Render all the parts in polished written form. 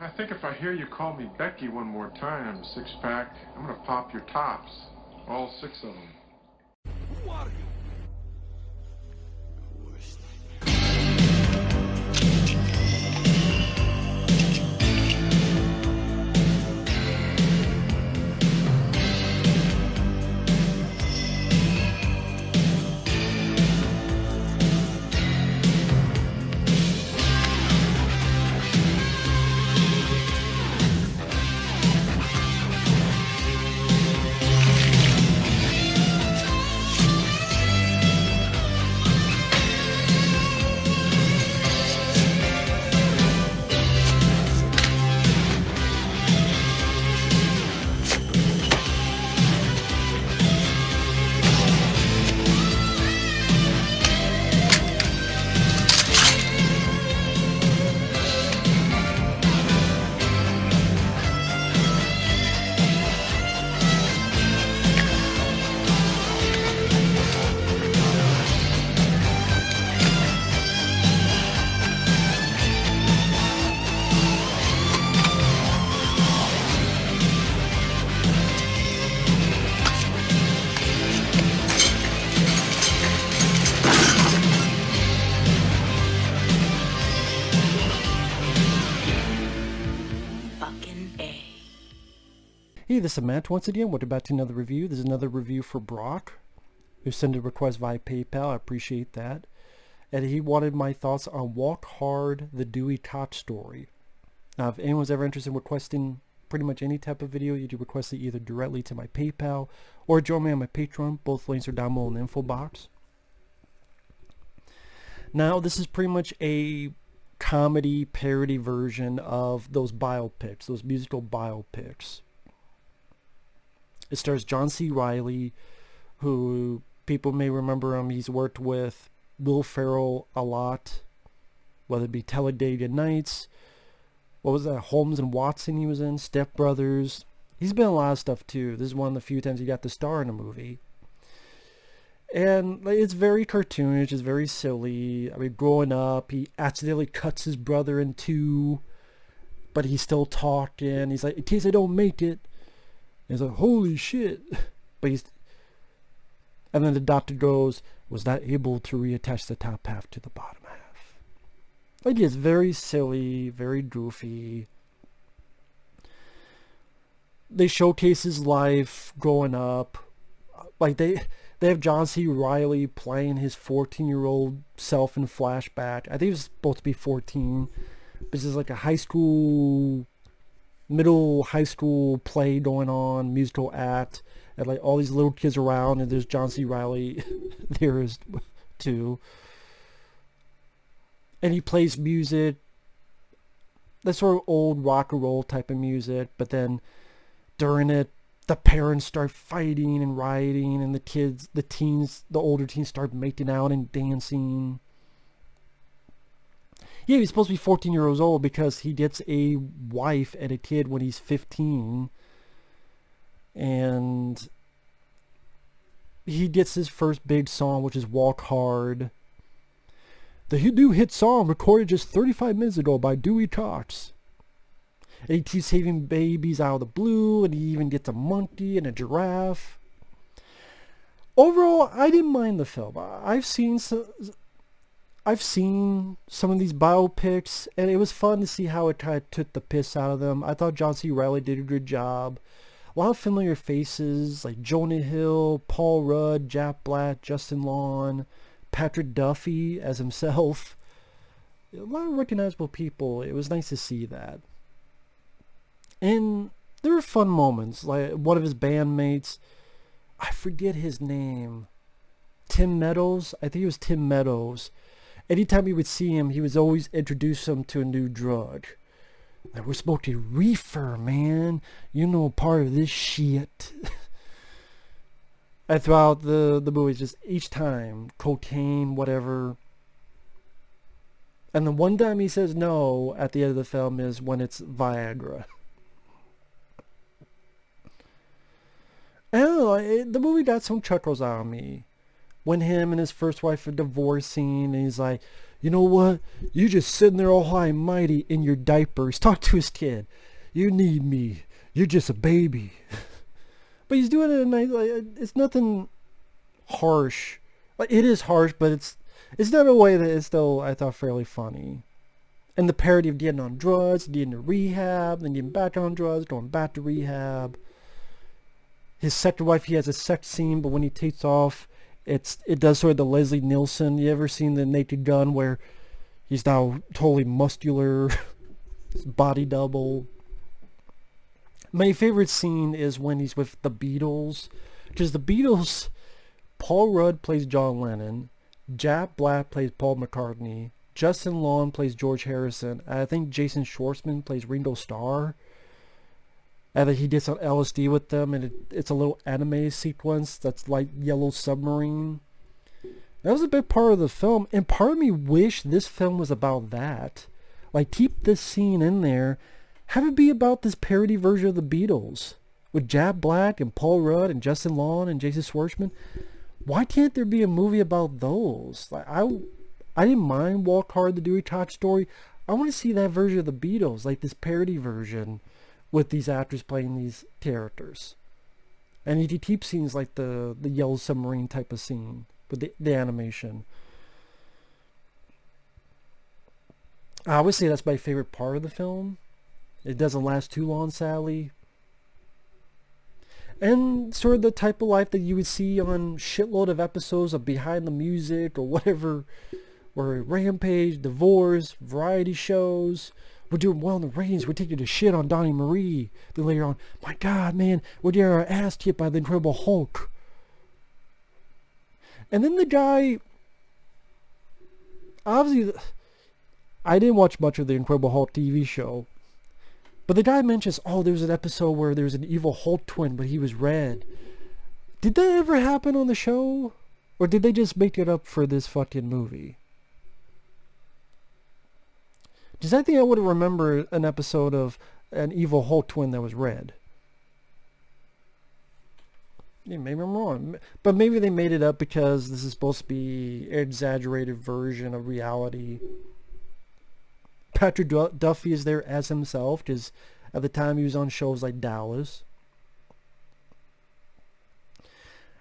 I think if I hear you call me Becky one more time, six-pack, I'm gonna pop your tops. All six of them. Who are you? Hey, this is Matt once again. Welcome back to another review. This is another review for Brock, who sent a request via PayPal. I appreciate that. And he wanted my thoughts on Walk Hard, the Dewey Cox Story. Now, if anyone's ever interested in requesting pretty much any type of video, you can request it either directly to my PayPal or join me on my Patreon. Both links are down below in the info box. Now, this is pretty much a comedy parody version of those biopics, those musical biopics. It stars John C. Reilly, who people may remember him. He's worked with Will Ferrell a lot, whether it be Talladega Nights, what was that, Holmes and Watson he was in, Step Brothers. He's been in a lot of stuff too. This is one of the few times he got to star in a movie. And it's very cartoonish, it's very silly. I mean, growing up, he accidentally cuts his brother in two, but he's still talking. He's like, in case I don't make it. He's like, holy shit. But and then the doctor goes, was not able to reattach the top half to the bottom half. Like, it's very silly, very goofy. They showcase his life growing up. Like, they have John C. Reilly playing his 14-year-old self in flashback. I think he was supposed to be 14. This is like a middle high school play going on, musical act, and like all these little kids around, and there's John C. Reilly there is too. And he plays music, that sort of old rock and roll type of music, but then during it, the parents start fighting and rioting, and the older teens start making out and dancing. Yeah, he's supposed to be 14 years old because he gets a wife and a kid when he's 15. And he gets his first big song, which is Walk Hard. The new hit song recorded just 35 minutes ago by Dewey Cox. And he keeps saving babies out of the blue, and he even gets a monkey and a giraffe. Overall, I didn't mind the film. I've seen some of these biopics, and it was fun to see how it kind of took the piss out of them. I thought John C. Reilly did a good job. A lot of familiar faces like Jonah Hill, Paul Rudd, Jack Black, Justin Long, Patrick Duffy as himself. A lot of recognizable people. It was nice to see that. And there were fun moments, like one of his bandmates, I forget his name, Tim Meadows. I think it was Tim Meadows. Anytime you would see him, he was always introduce him to a new drug. Like, we're smoking reefer, man. You know, part of this shit. And throughout the movie, just each time, cocaine, whatever. And the one time he says no at the end of the film is when it's Viagra. I don't know, the movie got some chuckles out of me. When him and his first wife are divorcing, and he's like, you know what? You just sitting there all high and mighty in your diapers. Talk to his kid. You need me. You're just a baby. But he's doing it in a nice, like, it's nothing harsh. Like, it is harsh, but it's done in a way that is still, I thought, fairly funny. And the parody of getting on drugs, getting to rehab, then getting back on drugs, going back to rehab. His second wife, he has a sex scene, but when he takes off, it does sort of the Leslie Nielsen. You ever seen the Naked Gun where he's now totally muscular, body double? My favorite scene is when he's with the Beatles, because the Beatles, Paul Rudd plays John Lennon, Jack Black plays Paul McCartney, Justin Long plays George Harrison, and I think Jason Schwartzman plays Ringo Starr. And then he gets on LSD with them, and it's a little anime sequence that's like Yellow Submarine. That was a big part of the film, and part of me wished this film was about that. Like, keep this scene in there, have it be about this parody version of the Beatles, with Jack Black and Paul Rudd and Justin Long and Jason Schwartzman. Why can't there be a movie about those? Like, I didn't mind Walk Hard, the Dewey Cox Story. I want to see that version of the Beatles, like this parody version, with these actors playing these characters. And you could keep scenes like the Yellow Submarine type of scene with the animation. I would say that's my favorite part of the film. It doesn't last too long, sadly. And sort of the type of life that you would see on shitload of episodes of Behind the Music or whatever, or Rampage, Divorce, variety shows. We're doing well in the ratings. We're taking a shit on Donnie Marie. Then later on, my God, man, we're getting our ass kicked by the Incredible Hulk. And then the guy, obviously, I didn't watch much of the Incredible Hulk TV show, but the guy mentions, oh, there's an episode where there's an evil Hulk twin, but he was red. Did that ever happen on the show? Or did they just make it up for this fucking movie? Because I think I would remember an episode of an evil Hulk twin that was red. Yeah, maybe I'm wrong. But maybe they made it up because this is supposed to be an exaggerated version of reality. Patrick Duffy is there as himself, because at the time he was on shows like Dallas.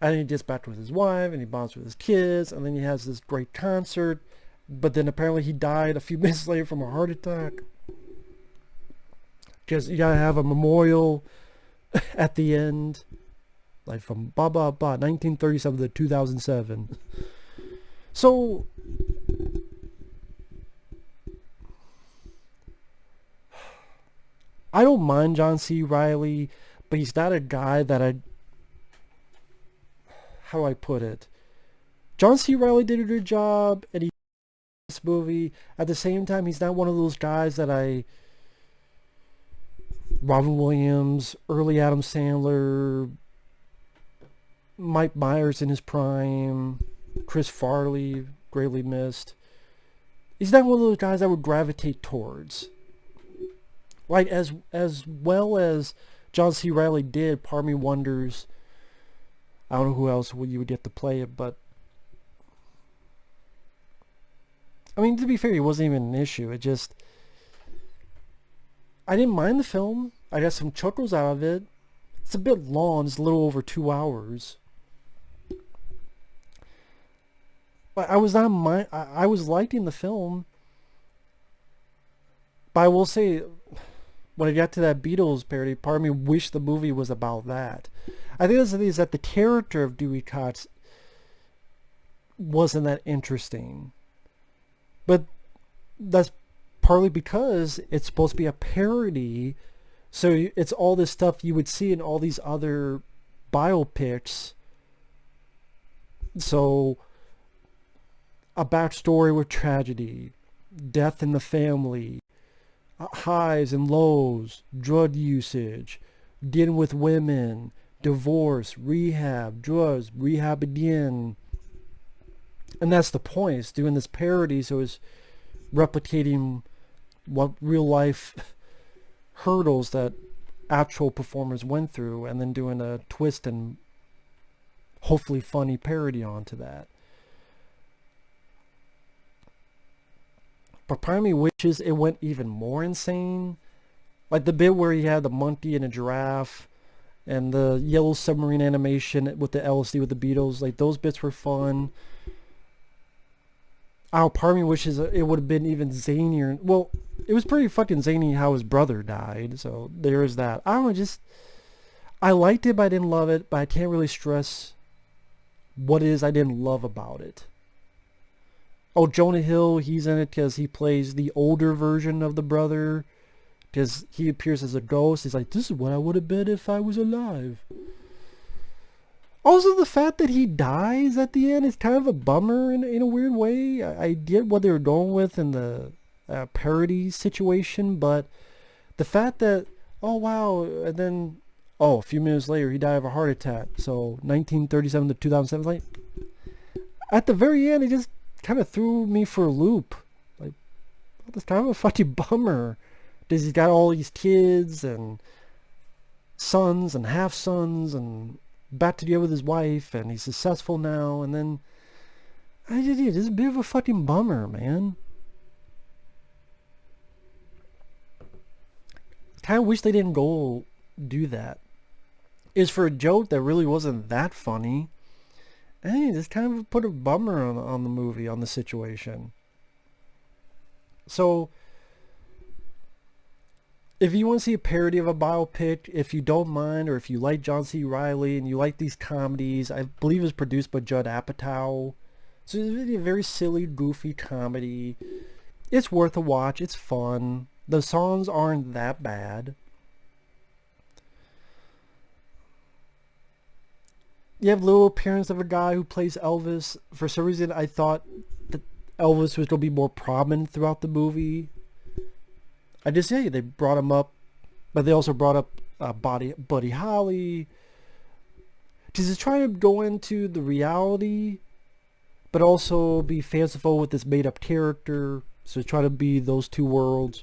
And he gets back with his wife, and he bonds with his kids, and then he has this great concert. But then apparently he died a few minutes later from a heart attack. Because you gotta have a memorial at the end. Like from 1937 to 2007. So, I don't mind John C. Reilly, but he's not a guy that how do I put it? John C. Reilly did a good job, and he did this movie. At the same time, he's not one of those guys that Robin Williams, early Adam Sandler, Mike Myers in his prime, Chris Farley, greatly missed. He's not one of those guys I would gravitate towards. Like, as well as John C. Reilly did, part of me wonders, I don't know who else you would get to play it, but I mean, to be fair, it wasn't even an issue. It just, I didn't mind the film. I got some chuckles out of it. It's a bit long. It's a little over 2 hours. But I was liking the film. But I will say, when I got to that Beatles parody, part of me wished the movie was about that. I think that's the thing, is that the character of Dewey Cox wasn't that interesting. But that's partly because it's supposed to be a parody. So it's all this stuff you would see in all these other biopics. So a backstory with tragedy, death in the family, highs and lows, drug usage, dealing with women, divorce, rehab, drugs, rehab again. And that's the point. It's doing this parody, so it's replicating what real life hurdles that actual performers went through, and then doing a twist and hopefully funny parody onto that. But part of me wishes it went even more insane. Like the bit where he had the monkey and a giraffe and the yellow submarine animation with the LSD with the Beatles. Like those bits were fun. Oh, part of me wishes it would have been even zanier. Well, it was pretty fucking zany how his brother died. So there is that. I don't know, just... I liked it, but I didn't love it. But I can't really stress what it is I didn't love about it. Oh, Jonah Hill, he's in it because he plays the older version of the brother. Because he appears as a ghost. He's like, this is what I would have been if I was alive. Also, the fact that he dies at the end is kind of a bummer in a weird way. I get what they were going with in the parody situation, but the fact that, oh wow, and then, oh, a few minutes later he died of a heart attack. So 1937 to 2007, like, at the very end, it just kind of threw me for a loop. Like, that's kind of a fucking bummer. Because he's got all these kids and sons and half-sons and back together with his wife, and he's successful now, and then this is a bit of a fucking bummer, man. Kind of wish they didn't go do that. Is for a joke that really wasn't that funny. Hey, just kind of put a bummer on the movie, on the situation. So, if you want to see a parody of a biopic, if you don't mind, or if you like John C. Reilly and you like these comedies, I believe it's produced by Judd Apatow. So it's really a very silly, goofy comedy. It's worth a watch. It's fun. The songs aren't that bad. You have little appearance of a guy who plays Elvis. For some reason, I thought that Elvis was going to be more prominent throughout the movie. I just say they brought him up, but they also brought up Buddy Holly. Because it's trying to go into the reality, but also be fanciful with this made-up character. So try to be those two worlds.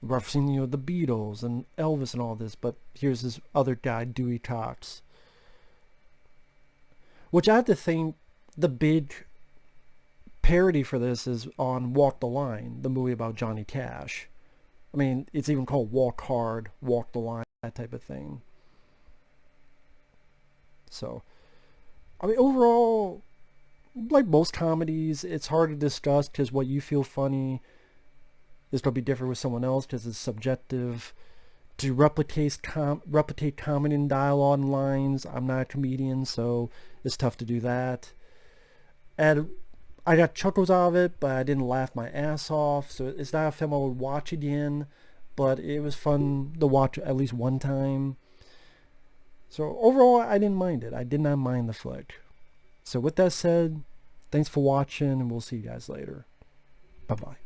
Referencing, you know, the Beatles and Elvis and all this, but here's this other guy, Dewey Cox. Which I have to think the big parody for this is on Walk the Line, the movie about Johnny Cash. I mean, it's even called Walk Hard, Walk the Line, that type of thing. So, I mean, overall, like most comedies, it's hard to discuss because what you feel funny is going to be different with someone else because it's subjective. To replicate comedy and dialogue and lines, I'm not a comedian, so it's tough to do that. And I got chuckles out of it, but I didn't laugh my ass off, so it's not a film I would watch again, but it was fun to watch at least one time. So overall, I didn't mind it. I did not mind the flick. So with that said, thanks for watching, and we'll see you guys later. Bye-bye.